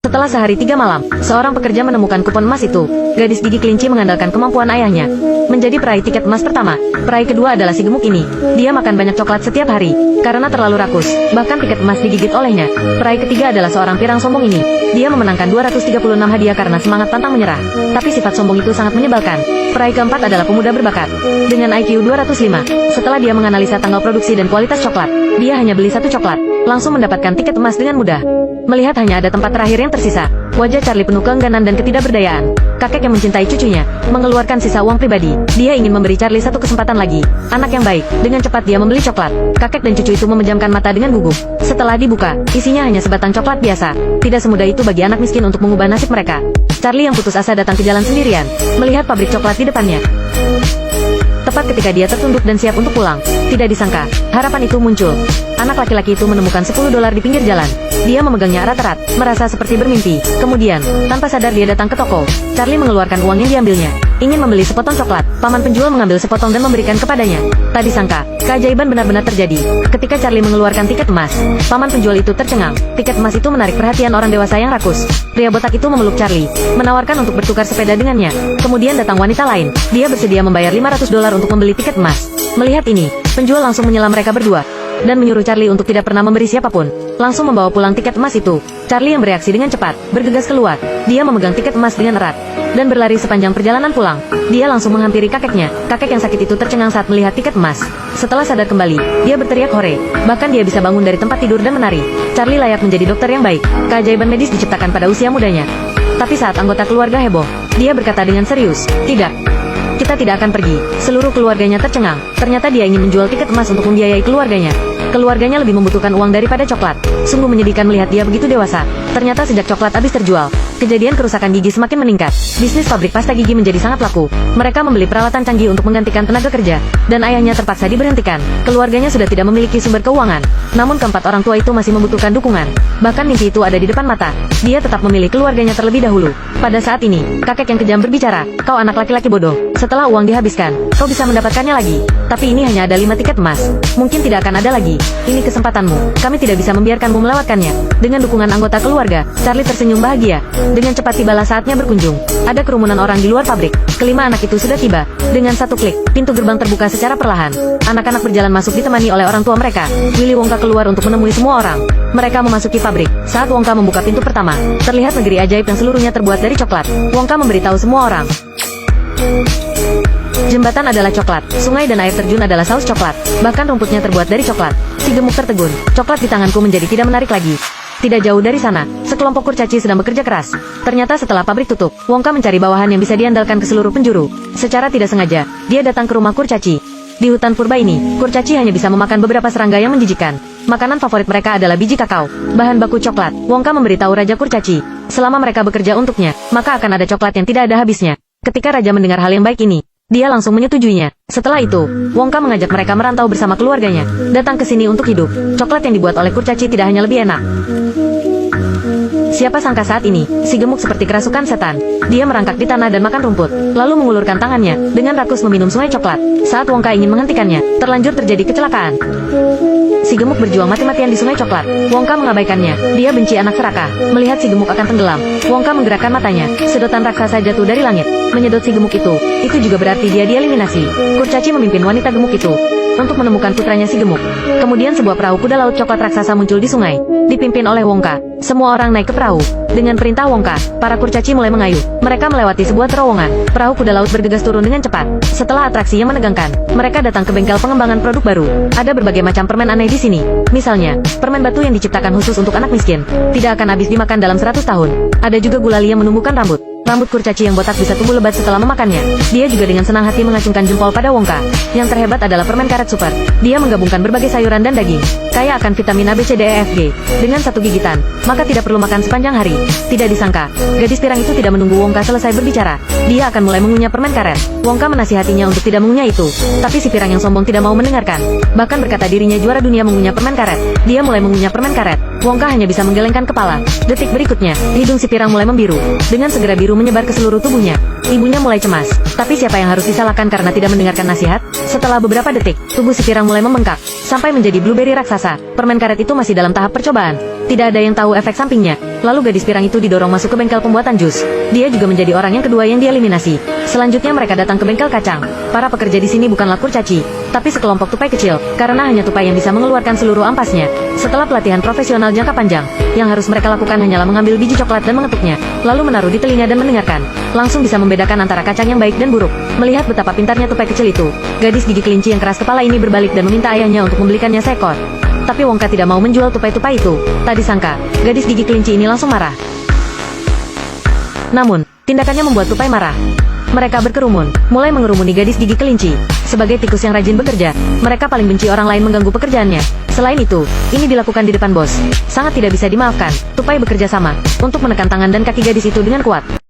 Setelah sehari 3 malam, seorang pekerja menemukan kupon emas itu. Gadis gigi kelinci mengandalkan kemampuan ayahnya menjadi peraih tiket emas pertama. Peraih kedua adalah si gemuk ini. Dia makan banyak coklat setiap hari karena terlalu rakus. Bahkan tiket emas digigit olehnya. Peraih ketiga adalah seorang pirang sombong ini. Dia memenangkan 236 hadiah karena semangat pantang menyerah. Tapi sifat sombong itu sangat menyebalkan. Peraih keempat adalah pemuda berbakat dengan IQ 205. Setelah dia menganalisa tanggal produksi dan kualitas coklat, dia hanya beli satu coklat, langsung mendapatkan tiket emas dengan mudah. Melihat hanya ada tempat terakhir yang tersisa, wajah Charlie penuh keengganan dan ketidakberdayaan. Kakek yang mencintai cucunya mengeluarkan sisa uang pribadi. Dia ingin memberi Charlie satu kesempatan lagi. Anak yang baik. Dengan cepat dia membeli coklat. Kakek dan cucu itu memejamkan mata dengan gugup. Setelah dibuka, isinya hanya sebatang coklat biasa. Tidak semudah itu bagi anak miskin untuk mengubah nasib mereka. Charlie yang putus asa datang ke jalan sendirian, melihat pabrik coklat di depannya. Tepat ketika dia tertunduk dan siap untuk pulang, tidak disangka, harapan itu muncul. Anak laki-laki itu menemukan $10 di pinggir jalan. Dia memegangnya erat-erat, merasa seperti bermimpi. Kemudian, tanpa sadar dia datang ke toko. Charlie mengeluarkan uang yang diambilnya, ingin membeli sepotong coklat. Paman penjual mengambil sepotong dan memberikan kepadanya. Tak disangka, keajaiban benar-benar terjadi. Ketika Charlie mengeluarkan tiket emas, paman penjual itu tercengang. Tiket emas itu menarik perhatian orang dewasa yang rakus. Pria botak itu memeluk Charlie, menawarkan untuk bertukar sepeda dengannya. Kemudian datang wanita lain. Dia bersedia membayar $500 untuk membeli tiket emas. Melihat ini, penjual langsung menyela mereka berdua dan menyuruh Charlie untuk tidak pernah memberi siapapun. Langsung membawa pulang tiket emas itu. Charlie yang bereaksi dengan cepat, bergegas keluar. Dia memegang tiket emas dengan erat dan berlari sepanjang perjalanan pulang. Dia langsung menghampiri kakeknya. Kakek yang sakit itu tercengang saat melihat tiket emas. Setelah sadar kembali, dia berteriak hore. Bahkan dia bisa bangun dari tempat tidur dan menari. Charlie layak menjadi dokter yang baik. Keajaiban medis diciptakan pada usia mudanya. Tapi saat anggota keluarga heboh, dia berkata dengan serius, "Tidak. Kita tidak akan pergi." Seluruh keluarganya tercengang. Ternyata dia ingin menjual tiket emas untuk membiayai keluarganya. Keluarganya lebih membutuhkan uang daripada coklat. Sungguh menyedihkan melihat dia begitu dewasa. Ternyata sejak coklat habis terjual, kejadian kerusakan gigi semakin meningkat. Bisnis pabrik pasta gigi menjadi sangat laku. Mereka membeli peralatan canggih untuk menggantikan tenaga kerja, dan ayahnya terpaksa diberhentikan. Keluarganya sudah tidak memiliki sumber keuangan. Namun keempat orang tua itu masih membutuhkan dukungan. Bahkan mimpi itu ada di depan mata. Dia tetap memilih keluarganya terlebih dahulu. Pada saat ini, kakek yang kejam berbicara, "Kau anak laki-laki bodoh. Setelah uang dihabiskan, kau bisa mendapatkannya lagi. Tapi ini hanya ada 5 tiket emas. Mungkin tidak akan ada lagi. Ini kesempatanmu. Kami tidak bisa membiarkanmu melewatkannya." Dengan dukungan anggota keluarga, Charlie tersenyum bahagia. Dengan cepat tibalah saatnya berkunjung. Ada kerumunan orang di luar pabrik. Kelima anak itu sudah tiba. Dengan satu klik, pintu gerbang terbuka secara perlahan. Anak-anak berjalan masuk ditemani oleh orang tua mereka. Willy Wonka keluar untuk menemui semua orang. Mereka memasuki pabrik. Saat Wonka membuka pintu pertama, terlihat negeri ajaib yang seluruhnya terbuat dari coklat. Wonka memberitahu semua orang. Jembatan adalah coklat, sungai dan air terjun adalah saus coklat, bahkan rumputnya terbuat dari coklat. Si gemuk tertegun. Coklat di tanganku menjadi tidak menarik lagi. Tidak jauh dari sana, sekelompok kurcaci sedang bekerja keras. Ternyata setelah pabrik tutup, Wonka mencari bawahan yang bisa diandalkan ke seluruh penjuru. Secara tidak sengaja, dia datang ke rumah kurcaci. Di hutan purba ini, kurcaci hanya bisa memakan beberapa serangga yang menjijikkan. Makanan favorit mereka adalah biji kakao, bahan baku coklat. Wonka memberitahu Raja Kurcaci, selama mereka bekerja untuknya, maka akan ada coklat yang tidak ada habisnya. Ketika Raja mendengar hal yang baik ini, dia langsung menyetujuinya. Setelah itu, Wonka mengajak mereka merantau bersama keluarganya, datang ke sini untuk hidup. Coklat yang dibuat oleh kurcaci tidak hanya lebih enak. Siapa sangka saat ini, si gemuk seperti kerasukan setan. Dia merangkak di tanah dan makan rumput, lalu mengulurkan tangannya, dengan rakus meminum sungai coklat. Saat Wonka ingin menghentikannya, terlanjur terjadi kecelakaan. Si gemuk berjuang mati-matian di sungai coklat. Wonka mengabaikannya. Dia benci anak serakah. Melihat si gemuk akan tenggelam, Wonka menggerakkan matanya. Sedotan raksasa jatuh dari langit, menyedot si gemuk itu. Itu juga berarti dia dieliminasi. Kurcaci memimpin wanita gemuk itu untuk menemukan putranya si gemuk. Kemudian sebuah perahu kuda laut coklat raksasa muncul di sungai, dipimpin oleh Wonka. Semua orang naik ke perahu. Dengan perintah Wonka, para kurcaci mulai mengayuh. Mereka melewati sebuah terowongan. Perahu kuda laut bergegas turun dengan cepat. Setelah atraksi yang menegangkan, mereka datang ke bengkel pengembangan produk baru. Ada berbagai macam permen aneh di sini. Misalnya, permen batu yang diciptakan khusus untuk anak miskin. Tidak akan habis dimakan dalam 100 tahun. Ada juga gulali yang menumbuhkan rambut. Rambut kurcaci yang botak bisa tumbuh lebat setelah memakannya. Dia juga dengan senang hati mengacungkan jempol pada Wonka. Yang terhebat adalah permen karet super. Dia menggabungkan berbagai sayuran dan daging, kaya akan vitamin A, B, C, D, E, F, G. Dengan satu gigitan, maka tidak perlu makan sepanjang hari. Tidak disangka, gadis pirang itu tidak menunggu Wonka selesai berbicara. Dia akan mulai mengunyah permen karet. Wonka menasihatinya untuk tidak mengunyah itu. Tapi si pirang yang sombong tidak mau mendengarkan. Bahkan berkata dirinya juara dunia mengunyah permen karet. Dia mulai mengunyah permen karet. Wonka hanya bisa menggelengkan kepala. Detik berikutnya, hidung si pirang mulai membiru. Dengan segera biru menyebar ke seluruh tubuhnya. Ibunya mulai cemas. Tapi siapa yang harus disalahkan karena tidak mendengarkan nasihat? Setelah beberapa detik, tubuh si pirang mulai membengkak sampai menjadi blueberry raksasa. Permen karet itu masih dalam tahap percobaan. Tidak ada yang tahu efek sampingnya. Lalu gadis pirang itu didorong masuk ke bengkel pembuatan jus. Dia juga menjadi orang yang kedua yang dieliminasi. Selanjutnya mereka datang ke bengkel kacang. Para pekerja di sini bukanlah kurcaci, tapi sekelompok tupai kecil, karena hanya tupai yang bisa mengeluarkan seluruh ampasnya. Setelah pelatihan profesional jangka panjang, yang harus mereka lakukan hanyalah mengambil biji coklat dan mengetuknya, lalu menaruh di telinga dan mendengarkan. Langsung bisa membedakan antara kacang yang baik dan buruk. Melihat betapa pintarnya tupai kecil itu, gadis gigi kelinci yang keras kepala ini berbalik dan meminta ayahnya untuk membelikannya seekor. Tapi Wongka tidak mau menjual tupai-tupai itu. Tak disangka, gadis gigi kelinci ini langsung marah. Namun, tindakannya membuat tupai marah. Mereka berkerumun, mulai mengerumuni gadis gigi kelinci. Sebagai tikus yang rajin bekerja, mereka paling benci orang lain mengganggu pekerjaannya. Selain itu, ini dilakukan di depan bos. Sangat tidak bisa dimaafkan. Tupai bekerja sama untuk menekan tangan dan kaki gadis itu dengan kuat.